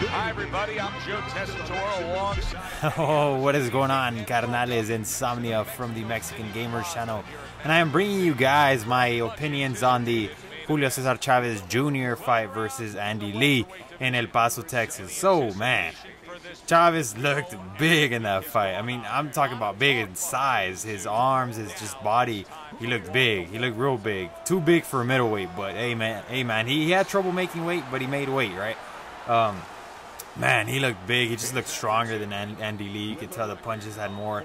Hi, everybody. I'm Joe Tessitore alongside. Oh, what is going on, carnales? Insomnia from the Mexican Gamers channel, and I am bringing you guys my opinions on the Julio Cesar Chavez Jr. fight versus Andy Lee in El Paso, Texas. So, man, Chavez looked big in that fight. I mean, I'm talking about big in size. His arms, his just body. He looked big. He looked real big. Too big for a middleweight, but hey, man, he had trouble making weight, but he made weight, right? Man, he looked big. He just looked stronger than Andy Lee. You could tell the punches had more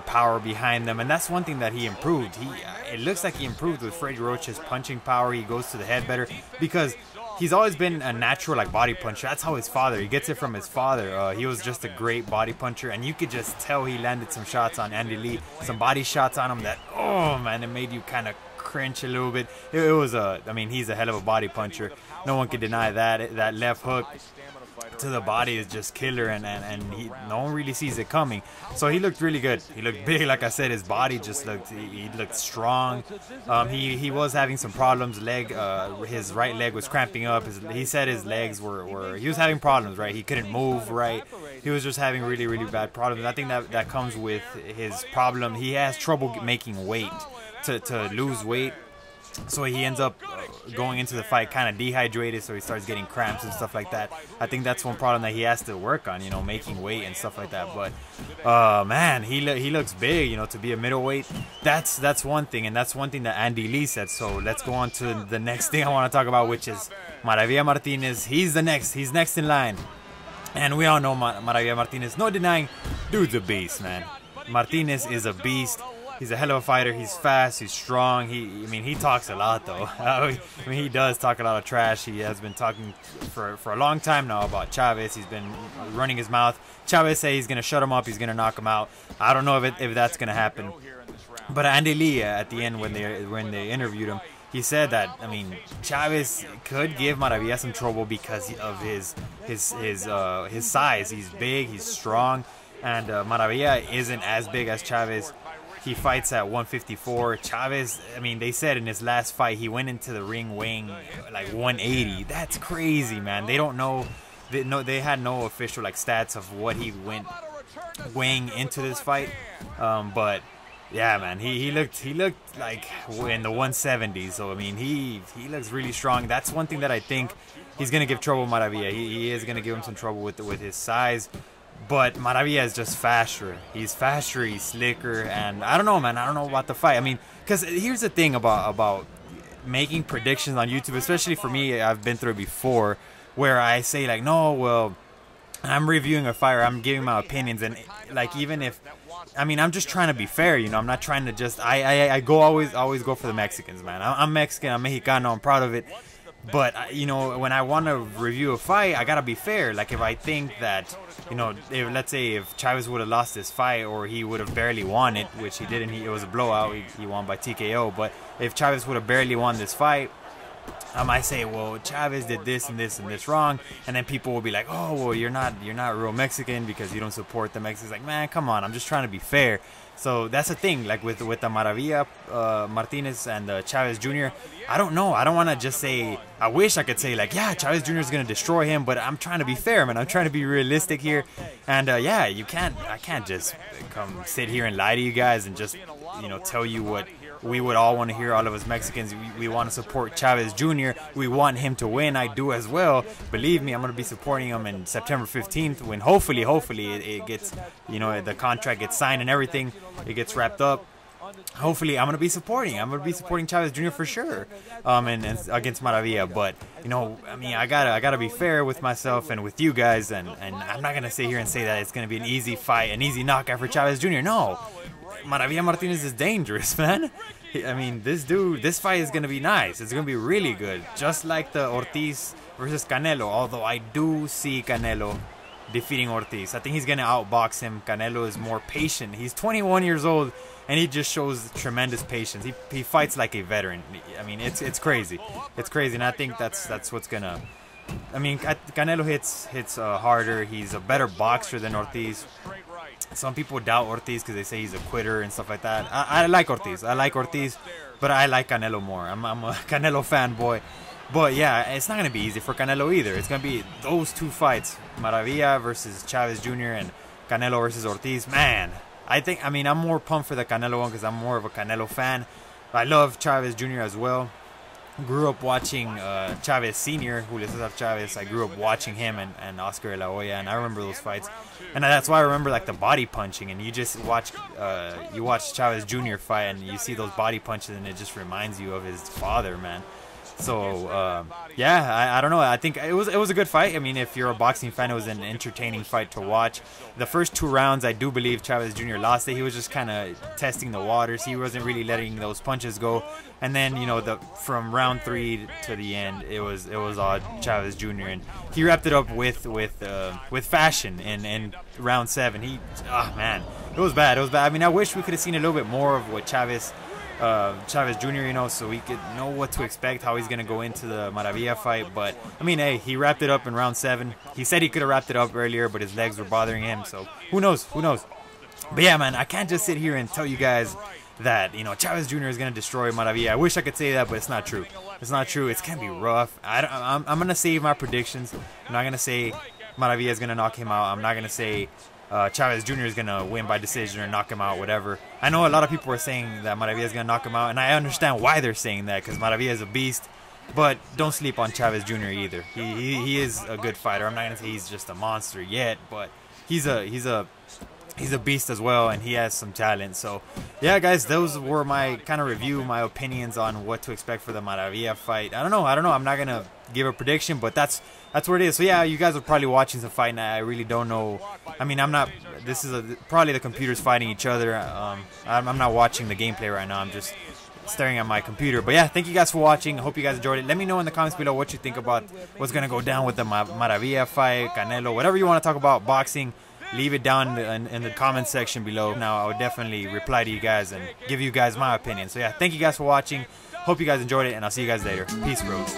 power behind them, and that's one thing that he improved. It looks like he improved with Freddy Rocha's punching power. He goes to the head better because he's always been a natural body puncher. That's how his father. He gets it from his father. He was just a great body puncher, and you could just tell he landed some shots on Andy Lee, some body shots on him that, oh man, it made you kind of cringe a little bit. It was I mean, he's a hell of a body puncher. No one can deny that. That left hook to the body is just killer, and no one really sees it coming. So he looked really good. He looked big, like I said. His body just looked, he looked strong. He was having some problems. His right leg was cramping up. He said his legs were he was having problems, right? He couldn't move right. He was just having really bad problems. I think that comes with his problem. He has trouble making weight to lose weight. So he ends up going into the fight kind of dehydrated, so he starts getting cramps and stuff like that. I think that's one problem that he has to work on, making weight and stuff like that. But man, he looks big, to be a middleweight. That's one thing, and that's one thing that Andy Lee said. So let's go on to the next thing I want to talk about, which is Maravilla Martinez. He's next in line, and we all know Maravilla Martinez. No denying, dude's a beast, man. Martinez is a beast. He's a hell of a fighter. He's fast. He's strong. He talks a lot, though. He does talk a lot of trash. He has been talking for a long time now about Chavez. He's been running his mouth. Chavez says he's gonna shut him up. He's gonna knock him out. I don't know if that's gonna happen. But Andy Lee, at the end when they interviewed him, he said that Chavez could give Maravilla some trouble because of his size. He's big. He's strong, and Maravilla isn't as big as Chavez. He fights at 154. Chavez, they said in his last fight he went into the ring weighing like 180. That's crazy, man. They don't know. They had no official stats of what he went weighing into this fight. But yeah, man, he looked like in the 170s. So he looks really strong. That's one thing that I think he's gonna give trouble Maravilla. He is gonna give him some trouble with his size. But Maravilla is just faster. He's faster, he's slicker, and I don't know, man. I don't know about the fight. Because here's the thing about making predictions on YouTube, especially for me, I've been through it before, where I say no, well, I'm reviewing a fight, or I'm giving my opinions, and even if, I'm just trying to be fair, I'm not trying to just, I always go for the Mexicans, man. I'm Mexican, I'm Mexicano, I'm proud of it. But when I want to review a fight, I gotta be fair. If I think that, let's say if Chavez would have lost this fight, or he would have barely won it, which he didn't. It was a blowout. He won by TKO. But if Chavez would have barely won this fight, I might say, well, Chavez did this and this and this wrong, and then people will be like, oh, well, you're not real Mexican because you don't support the Mexicans. Man, come on, I'm just trying to be fair. So that's the thing, with the Maravilla Martinez and Chavez Jr. I don't know. I don't want to just say. I wish I could say yeah, Chavez Jr. is gonna destroy him, but I'm trying to be fair, man. I'm trying to be realistic here, and yeah, I can't just come sit here and lie to you guys and just tell you what we would all want to hear. All of us Mexicans, we want to support Chavez Jr. We want him to win. I do as well. Believe me, I'm going to be supporting him in September 15th when hopefully it gets, the contract gets signed and everything. It gets wrapped up. Hopefully, I'm going to be supporting Chavez Jr. for sure, and against Maravilla. But I gotta be fair with myself and with you guys, and I'm not gonna sit here and say that it's gonna be an easy fight, an easy knockout for Chavez Jr. No, Maravilla Martinez is dangerous, man. This fight is gonna be nice. It's gonna be really good, just like the Ortiz versus Canelo. Although I do see Canelo defeating Ortiz. I think he's gonna outbox him. Canelo is more patient. He's 21 years old, and he just shows tremendous patience. He fights like a veteran. It's crazy. It's crazy, and I think that's what's gonna. Canelo hits harder. He's a better boxer than Ortiz. Some people doubt Ortiz because they say he's a quitter and stuff like that. I like Ortiz. But I like Canelo more. I'm a Canelo fanboy. But yeah, it's not going to be easy for Canelo either. It's going to be those two fights, Maravilla versus Chavez Jr. and Canelo versus Ortiz. Man, I mean, I'm more pumped for the Canelo one because I'm more of a Canelo fan. I love Chavez Jr. as well. Grew up watching Chavez Sr., Julio Cesar Chavez. I grew up watching him and Oscar de la Hoya, and I remember those fights. And that's why I remember like the body punching. And you just watch Chavez Jr. fight, and you see those body punches, and it just reminds you of his father, man. So yeah, I don't know. I think it was a good fight. I mean, if you're a boxing fan, it was an entertaining fight to watch. The first 2 rounds, I do believe Chavez Jr. lost it. He was just kind of testing the waters. He wasn't really letting those punches go. And then, you know, from round 3 to the end, it was all Chavez Jr. and he wrapped it up with fashion in round 7. Man, it was bad. It was bad. I mean, I wish we could have seen a little bit more of what Chavez Jr., you know, so we could know what to expect, how he's going to go into the Maravilla fight. But, I mean, hey, he wrapped it up in round 7. He said he could have wrapped it up earlier, but his legs were bothering him, so who knows, who knows. But yeah, man, I can't just sit here and tell you guys that, you know, Chavez Jr. is going to destroy Maravilla. I wish I could say that, but it's not true. It's not true. It's going to be rough. I'm going to save my predictions. I'm not going to say Maravilla is going to knock him out. I'm not going to say Chavez Jr. is going to win by decision or knock him out, whatever. I know a lot of people are saying that Maravilla is going to knock him out, and I understand why they're saying that, because Maravilla is a beast. But don't sleep on Chavez Jr. either. He is a good fighter. I'm not going to say he's just a monster yet, but he's a beast as well, and he has some talent. So yeah, guys, those were my kind of review, my opinions on what to expect for the Maravilla fight. I don't know. I'm not gonna give a prediction, but that's what it is. So yeah, you guys are probably watching some fight, and I really don't know. I mean, I'm not. This is probably the computers fighting each other. I'm not watching the gameplay right now. I'm just staring at my computer. But yeah, thank you guys for watching. I hope you guys enjoyed it. Let me know in the comments below what you think about what's gonna go down with the Maravilla fight, Canelo, whatever you want to talk about boxing. Leave it down in the comment section below. Now, I would definitely reply to you guys and give you guys my opinion. So yeah, thank you guys for watching. Hope you guys enjoyed it, and I'll see you guys later. Peace, bros.